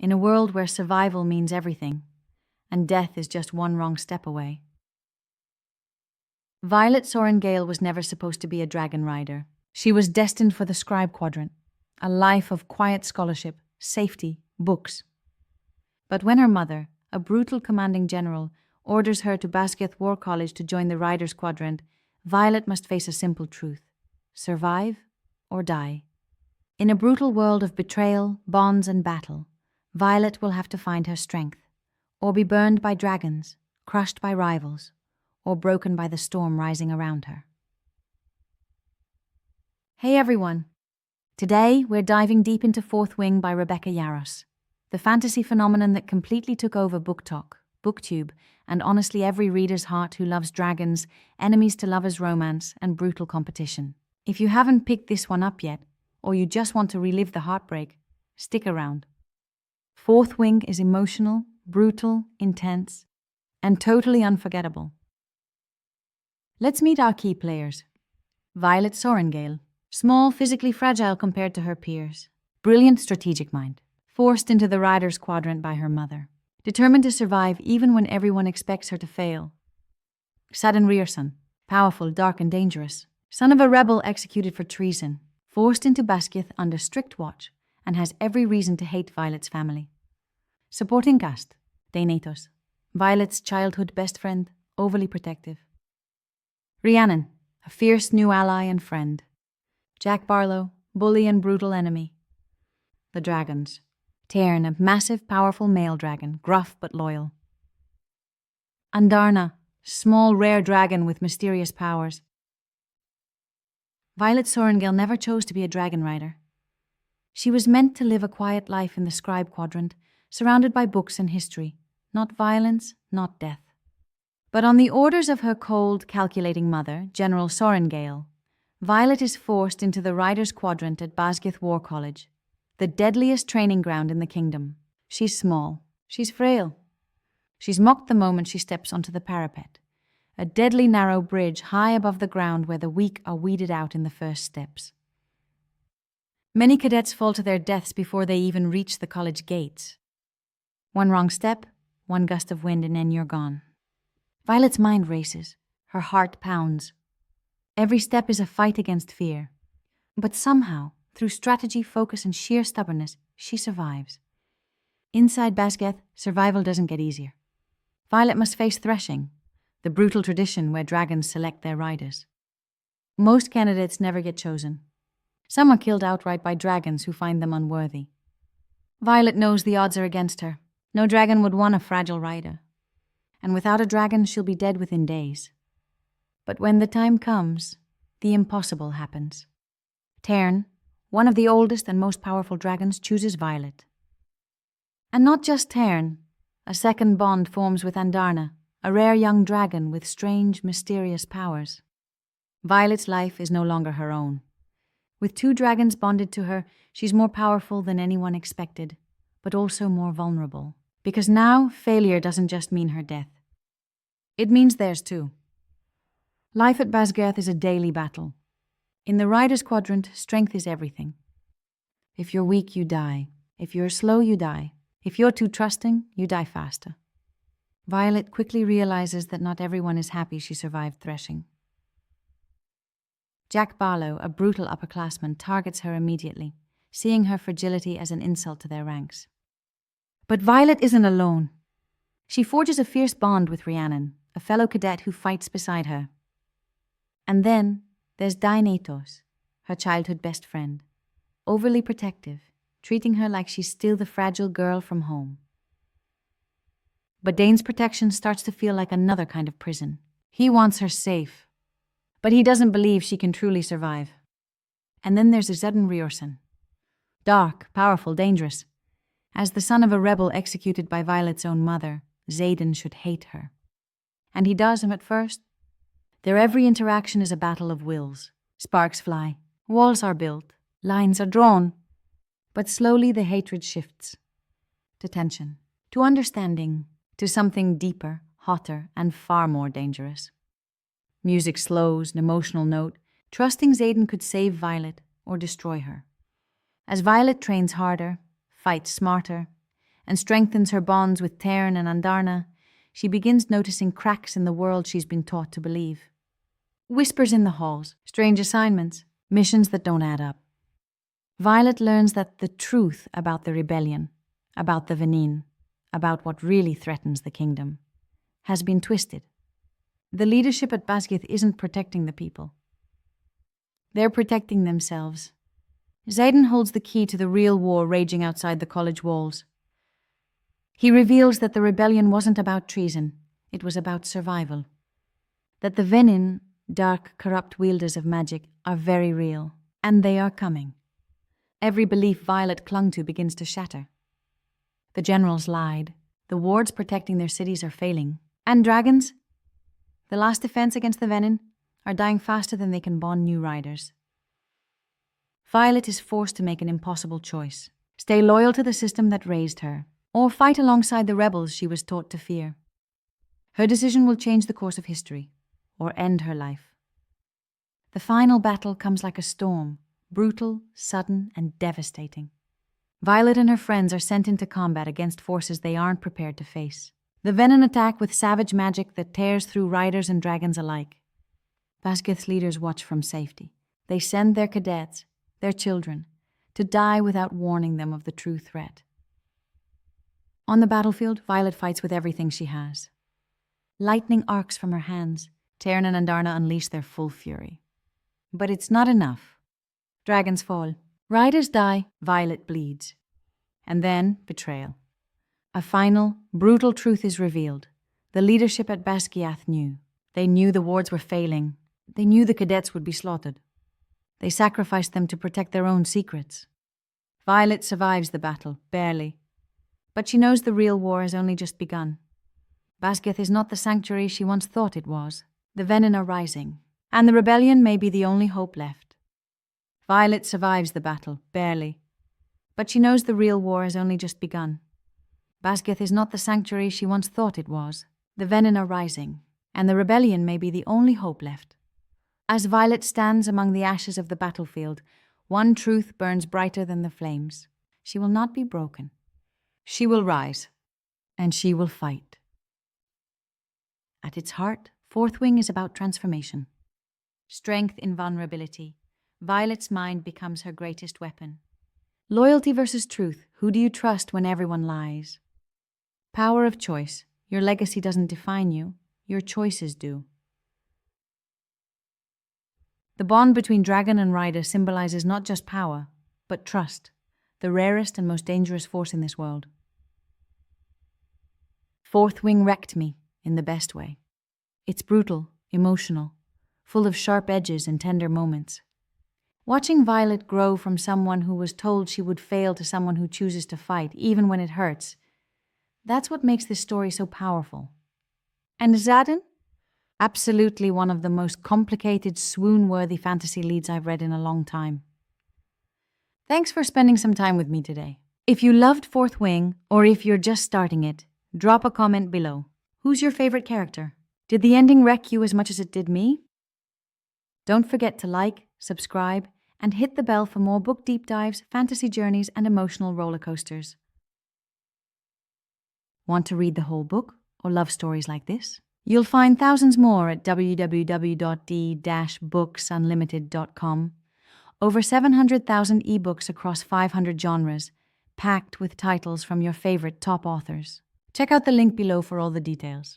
in a world where survival means everything, and death is just one wrong step away. Violet Sorrengail was never supposed to be a dragon rider. She was destined for the Scribe Quadrant, a life of quiet scholarship, safety, books. But when her mother, a brutal commanding general, orders her to Basgiath War College to join the Riders Quadrant, Violet must face a simple truth: survive or die. In a brutal world of betrayal, bonds, and battle, Violet will have to find her strength, or be burned by dragons, crushed by rivals, or broken by the storm rising around her. Hey everyone! Today we're diving deep into Fourth Wing by Rebecca Yarros, the fantasy phenomenon that completely took over BookTok, BookTube, and honestly every reader's heart who loves dragons, enemies to lovers romance, and brutal competition. If you haven't picked this one up yet, or you just want to relive the heartbreak, stick around. Fourth Wing is emotional, brutal, intense, and totally unforgettable. Let's meet our key players. Violet Sorrengail, small, physically fragile compared to her peers. Brilliant strategic mind, forced into the Riders Quadrant by her mother. Determined to survive even when everyone expects her to fail. Sadden Rierson, powerful, dark, and dangerous. Son of a rebel executed for treason, forced into Basgiath under strict watch, and has every reason to hate Violet's family. Supporting cast, Daenatos, Violet's childhood best friend, overly protective. Rhiannon, a fierce new ally and friend. Jack Barlow, bully and brutal enemy. The dragons. Tairn, a massive, powerful male dragon, gruff but loyal. Andarna, small, rare dragon with mysterious powers. Violet Sorrengail never chose to be a dragon rider. She was meant to live a quiet life in the Scribe Quadrant, surrounded by books and history, not violence, not death. But on the orders of her cold, calculating mother, General Sorrengail, Violet is forced into the Riders Quadrant at Basgiath War College, the deadliest training ground in the kingdom. She's small. She's frail. She's mocked the moment she steps onto the parapet, a deadly narrow bridge high above the ground where the weak are weeded out in the first steps. Many cadets fall to their deaths before they even reach the college gates. One wrong step, one gust of wind, and then you're gone. Violet's mind races. Her heart pounds. Every step is a fight against fear. But somehow, through strategy, focus, and sheer stubbornness, she survives. Inside Basgiath, survival doesn't get easier. Violet must face threshing, the brutal tradition where dragons select their riders. Most candidates never get chosen. Some are killed outright by dragons who find them unworthy. Violet knows the odds are against her. No dragon would want a fragile rider. And without a dragon, she'll be dead within days. But when the time comes, the impossible happens. Tairn, one of the oldest and most powerful dragons, chooses Violet. And not just Tairn, a second bond forms with Andarna, a rare young dragon with strange, mysterious powers. Violet's life is no longer her own. With two dragons bonded to her, she's more powerful than anyone expected, but also more vulnerable. Because now, failure doesn't just mean her death. It means theirs too. Life at Basgiath is a daily battle. In the Riders Quadrant, strength is everything. If you're weak, you die. If you're slow, you die. If you're too trusting, you die faster. Violet quickly realizes that not everyone is happy she survived threshing. Jack Barlow, a brutal upperclassman, targets her immediately, seeing her fragility as an insult to their ranks. But Violet isn't alone. She forges a fierce bond with Rhiannon, a fellow cadet who fights beside her. And then there's Daenatos, her childhood best friend, overly protective, treating her like she's still the fragile girl from home. But Dane's protection starts to feel like another kind of prison. He wants her safe, but he doesn't believe she can truly survive. And then there's Sadden Rierson. Dark, powerful, dangerous. As the son of a rebel executed by Violet's own mother, Xaden should hate her. And he does him at first. Their every interaction is a battle of wills. Sparks fly, walls are built, lines are drawn. But slowly the hatred shifts. To tension, to understanding, to something deeper, hotter, and far more dangerous. Music slows, an emotional note, trusting Xaden could save Violet or destroy her. As Violet trains harder, fights smarter, and strengthens her bonds with Tern and Andarna, she begins noticing cracks in the world she's been taught to believe. Whispers in the halls, strange assignments, missions that don't add up. Violet learns that the truth about the rebellion, about the Veneen, about what really threatens the kingdom, has been twisted. The leadership at Basgiath isn't protecting the people. They're protecting themselves. Xaden holds the key to the real war raging outside the college walls. He reveals that the rebellion wasn't about treason, it was about survival. That the Veneen, dark, corrupt wielders of magic, are very real, and they are coming. Every belief Violet clung to begins to shatter. The generals lied. The wards protecting their cities are failing. And dragons, the last defense against the Veneen, are dying faster than they can bond new riders. Violet is forced to make an impossible choice. Stay loyal to the system that raised her, or fight alongside the rebels she was taught to fear. Her decision will change the course of history, or end her life. The final battle comes like a storm, brutal, sudden, and devastating. Violet and her friends are sent into combat against forces they aren't prepared to face. The Veneen attack with savage magic that tears through riders and dragons alike. Basgiath's leaders watch from safety. They send their cadets, their children, to die without warning them of the true threat. On the battlefield, Violet fights with everything she has. Lightning arcs from her hands. Tern and Andarna unleash their full fury. But it's not enough. Dragons fall. Riders die. Violet bleeds. And then, betrayal. A final, brutal truth is revealed. The leadership at Basgiath knew. They knew the wards were failing. They knew the cadets would be slaughtered. They sacrificed them to protect their own secrets. Violet survives the battle, barely. But she knows the real war has only just begun. Basgiath is not the sanctuary she once thought it was. The Veneen are rising, and the rebellion may be the only hope left. Violet survives the battle, barely. But she knows the real war has only just begun. Basgiath is not the sanctuary she once thought it was. The Veneen are rising, and the rebellion may be the only hope left. As Violet stands among the ashes of the battlefield, one truth burns brighter than the flames. She will not be broken. She will rise, and she will fight. At its heart, Fourth Wing is about transformation. Strength in vulnerability. Violet's mind becomes her greatest weapon. Loyalty versus truth. Who do you trust when everyone lies? Power of choice. Your legacy doesn't define you. Your choices do. The bond between dragon and rider symbolizes not just power, but trust, the rarest and most dangerous force in this world. Fourth Wing wrecked me, in the best way. It's brutal, emotional, full of sharp edges and tender moments. Watching Violet grow from someone who was told she would fail to someone who chooses to fight, even when it hurts, that's what makes this story so powerful. And Xaden? Absolutely one of the most complicated, swoon-worthy fantasy leads I've read in a long time. Thanks for spending some time with me today. If you loved Fourth Wing, or if you're just starting it, drop a comment below. Who's your favorite character? Did the ending wreck you as much as it did me? Don't forget to like, subscribe, and hit the bell for more book deep dives, fantasy journeys, and emotional roller coasters. Want to read the whole book, or love stories like this? You'll find thousands more at www.d-booksunlimited.com. Over 700,000 ebooks across 500 genres, packed with titles from your favorite top authors. Check out the link below for all the details.